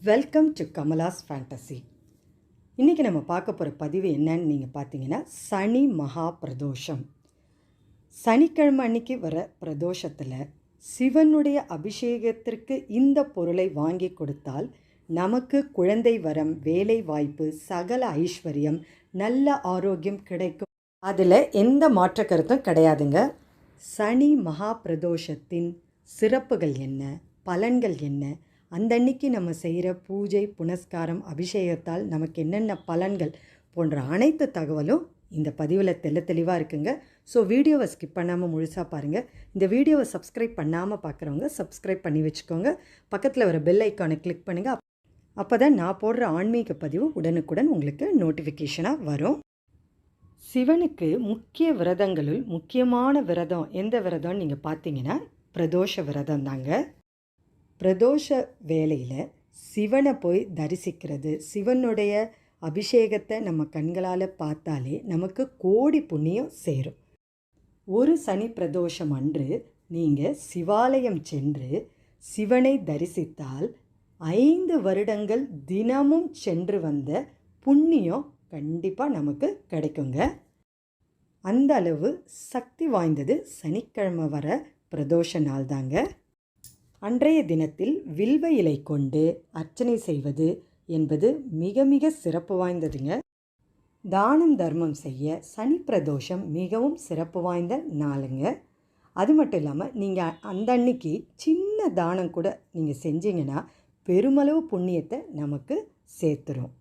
Welcome to Kamala's fantasy. இன்றைக்கி நம்ம பார்க்க போகிற பதிவு என்னன்னு நீங்கள் பார்த்தீங்கன்னா, சனி மகா பிரதோஷம். சனிக்கிழமை அன்னைக்கு வர பிரதோஷத்தில் சிவனுடைய அபிஷேகத்திற்கு இந்த பொருளை வாங்கி கொடுத்தால் நமக்கு குழந்தை வரம், வேலை வாய்ப்பு, சகல ஐஸ்வர்யம், நல்ல ஆரோக்கியம் கிடைக்கும். அதில் எந்த மாற்ற கருத்தும் கிடையாதுங்க. சனி மகா பிரதோஷத்தின் சிறப்புகள் என்ன, பலன்கள் என்ன, அந்த அன்னைக்கு நம்ம செய்கிற பூஜை, புனஸ்காரம், அபிஷேகத்தால் நமக்கு என்னென்ன பலன்கள் போன்ற அனைத்து தகவலும் இந்த பதிவில் தெளிவாக இருக்குங்க. ஸோ வீடியோவை ஸ்கிப் பண்ணாமல் முழுசாக பாருங்கள். இந்த வீடியோவை சப்ஸ்கிரைப் பண்ணாமல் பார்க்குறவங்க சப்ஸ்கிரைப் பண்ணி வச்சுக்கோங்க. பக்கத்தில் வர பெல் ஐக்கானை கிளிக் பண்ணுங்கள். அப்போ தான் நான் போடுற ஆன்மீக பதிவு உடனுக்குடன் உங்களுக்கு நோட்டிஃபிகேஷனாக வரும். சிவனுக்கு முக்கிய விரதங்களுள் முக்கியமான விரதம் எந்த விரதம்னு நீங்கள் பார்த்தீங்கன்னா பிரதோஷ விரதம் தாங்க. பிரதோஷ வேளையில் சிவனை போய் தரிசிக்கிறது, சிவனுடைய அபிஷேகத்தை நம்ம கண்களால் பார்த்தாலே நமக்கு கோடி புண்ணியம் சேரும். ஒரு சனி பிரதோஷம் அன்று நீங்கள் சிவாலயம் சென்று சிவனை தரிசித்தால் 5 வருடங்கள் தினமும் சென்று வந்த புண்ணியம் கண்டிப்பாக நமக்கு கிடைக்குங்க. அந்த அளவு சக்தி வாய்ந்தது சனிக்கிழமை வர பிரதோஷ நாள் தாங்க. அன்றைய தினத்தில் வில்வ இலை கொண்டு அர்ச்சனை செய்வது என்பது மிக மிக சிறப்பு வாய்ந்ததுங்க. தானம் தர்மம் செய்ய சனி பிரதோஷம் மிகவும் சிறப்பு வாய்ந்த நாளுங்க. அது மட்டும் இல்லாமல் நீங்கள் அந்த அன்னைக்கு சின்ன தானம் கூட நீங்கள் செஞ்சீங்கன்னா பெருமளவு புண்ணியத்தை நமக்கு சேர்த்துரும்.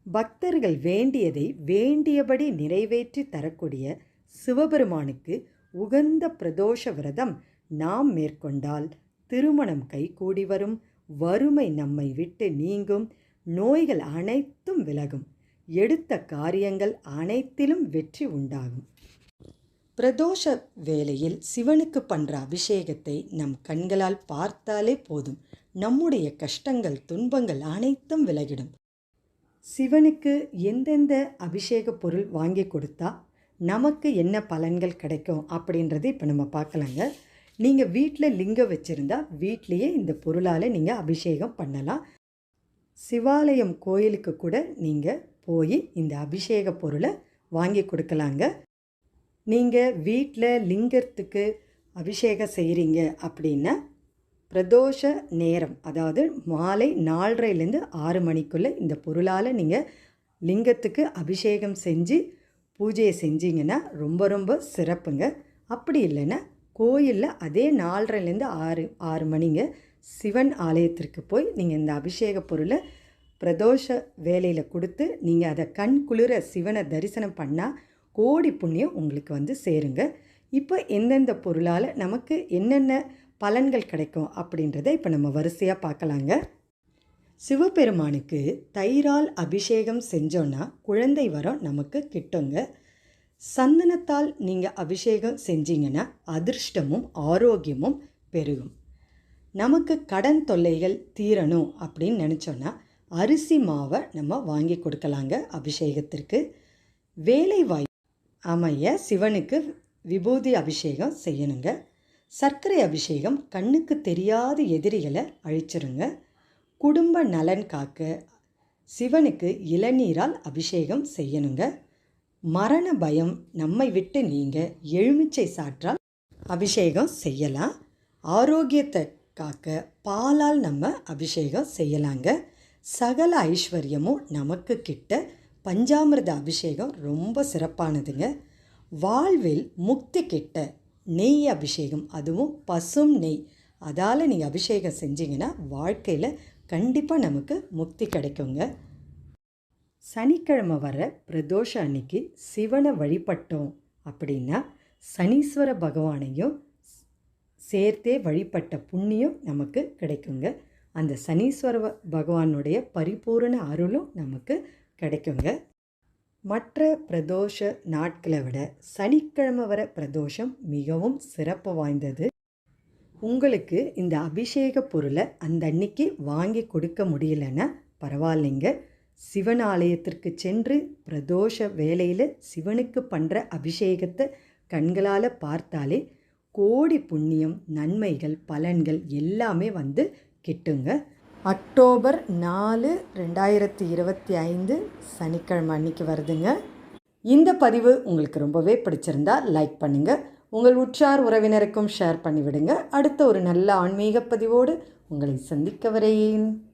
பக்தர்கள் வேண்டியதை வேண்டியபடி நிறைவேற்றி தரக்கூடிய சிவபெருமானுக்கு உகந்த பிரதோஷ விரதம் நாம் மேற்கொண்டால் திருமணம் கைகூடி வரும், வறுமை நம்மை விட்டு நீங்கும், நோய்கள் அனைத்தும் விலகும், எடுத்த காரியங்கள் அனைத்திலும் வெற்றி உண்டாகும். பிரதோஷ வேளையில் சிவனுக்கு பண்ணுற அபிஷேகத்தை நம் கண்களால் பார்த்தாலே போதும், நம்முடைய கஷ்டங்கள், துன்பங்கள் அனைத்தும் விலகிடும். சிவனுக்கு எந்தெந்த அபிஷேக பொருள் வாங்கி கொடுத்தா நமக்கு என்ன பலன்கள் கிடைக்கும் அப்படின்றது இப்போ நம்ம பார்க்கலாங்க. நீங்கள் வீட்டில் லிங்கம் வச்சுருந்தா வீட்லேயே இந்த பொருளால் நீங்கள் அபிஷேகம் பண்ணலாம். சிவாலயம் கோயிலுக்கு கூட நீங்கள் போய் இந்த அபிஷேக பொருளை வாங்கி கொடுக்கலாங்க. நீங்கள் வீட்டில் லிங்கத்துக்கு அபிஷேகம் செய்கிறீங்க அப்படின்னா பிரதோஷ நேரம், அதாவது மாலை 4:30லேருந்து 6 மணிக்குள்ளே இந்த பொருளால் நீங்கள் லிங்கத்துக்கு அபிஷேகம் செஞ்சு பூஜையை செஞ்சீங்கன்னா ரொம்ப ரொம்ப சிறப்புங்க. அப்படி இல்லைன்னா கோயிலில் அதே 4:30லேருந்து 6 மணிங்க சிவன் ஆலயத்திற்கு போய் நீங்கள் இந்த அபிஷேக பொருளை பிரதோஷ வேலையில் கொடுத்து நீங்கள் அதை கண் குளிர சிவனை தரிசனம் பண்ணால் கோடி புண்ணியம் உங்களுக்கு வந்து சேருங்க. இப்போ எந்தெந்த பொருளால் நமக்கு என்னென்ன பலன்கள் கிடைக்கும் அப்படின்றத இப்போ நம்ம வரிசையாக பார்க்கலாங்க. சிவபெருமானுக்கு தயிரால் அபிஷேகம் செஞ்சோன்னா குழந்தை வரம் நமக்கு கிட்டுங்க. சந்தனத்தால் நீங்கள் அபிஷேகம் செஞ்சீங்கன்னா அதிர்ஷ்டமும் ஆரோக்கியமும் பெருகும். நமக்கு கடன் தொல்லைகள் தீரணும் அப்படின்னு நினச்சோன்னா அரிசி மாவை நம்ம வாங்கி கொடுக்கலாங்க அபிஷேகத்திற்கு. வேலை வாய்ப்பு அமைய சிவனுக்கு விபூதி அபிஷேகம் செய்யணுங்க. சர்க்கரை அபிஷேகம் கண்ணுக்கு தெரியாத எதிரிகளை அழிச்சிருங்க. குடும்ப நலன் காக்க சிவனுக்கு இளநீரால் அபிஷேகம் செய்யணுங்க. மரண பயம் நம்மை விட்டு நீங்க எலுமிச்சை சாற்றால் அபிஷேகம் செய்யலாம். ஆரோக்கியத்தை காக்க பாலால் நம்ம அபிஷேகம் செய்யலாங்க. சகல ஐஸ்வர்யமும் நமக்கு கிட்ட பஞ்சாமிர்த அபிஷேகம் ரொம்ப சிறப்பானதுங்க. வாழ்வில் முக்தி கிட்ட நெய் அபிஷேகம், அதுவும் பசும் நெய், அதால் நீங்கள் அபிஷேகம் செஞ்சீங்கன்னா வாழ்க்கையில் கண்டிப்பாக நமக்கு முக்தி கிடைக்குங்க. சனிக்கிழமை வர பிரதோஷ அன்னைக்கு சிவனை வழிபட்டோம் அப்படின்னா சனீஸ்வர பகவானையும் சேர்த்தே வழிபட்ட புண்ணியம் நமக்கு கிடைக்குங்க. அந்த சனீஸ்வர பகவானுடைய பரிபூரண அருளும் நமக்கு கிடைக்குங்க. மற்ற பிரதோஷ நாட்களை விட சனிக்கிழமை வர பிரதோஷம் மிகவும் சிறப்பு வாய்ந்தது. உங்களுக்கு இந்த அபிஷேக பொருளை அந்த அன்னைக்கு வாங்கி கொடுக்க முடியலன்னா பரவாயில்லைங்க. சிவன் ஆலயத்திற்கு சென்று பிரதோஷ வேளையில் சிவனுக்கு பண்ணுற அபிஷேகத்தை கண்களால் பார்த்தாலே கோடி புண்ணியம், நன்மைகள், பலன்கள் எல்லாமே வந்து கிட்டுங்க. அக்டோபர் 4, 2025 சனிக்கிழமை அன்னைக்கு வருதுங்க. இந்த பதிவு உங்களுக்கு ரொம்பவே பிடிச்சிருந்தா லைக் பண்ணுங்கள். உங்கள் உற்றார் உறவினருக்கும் ஷேர் பண்ணிவிடுங்க. அடுத்த ஒரு நல்ல ஆன்மீக பதிவோடு உங்களை சந்திக்க வரேன்.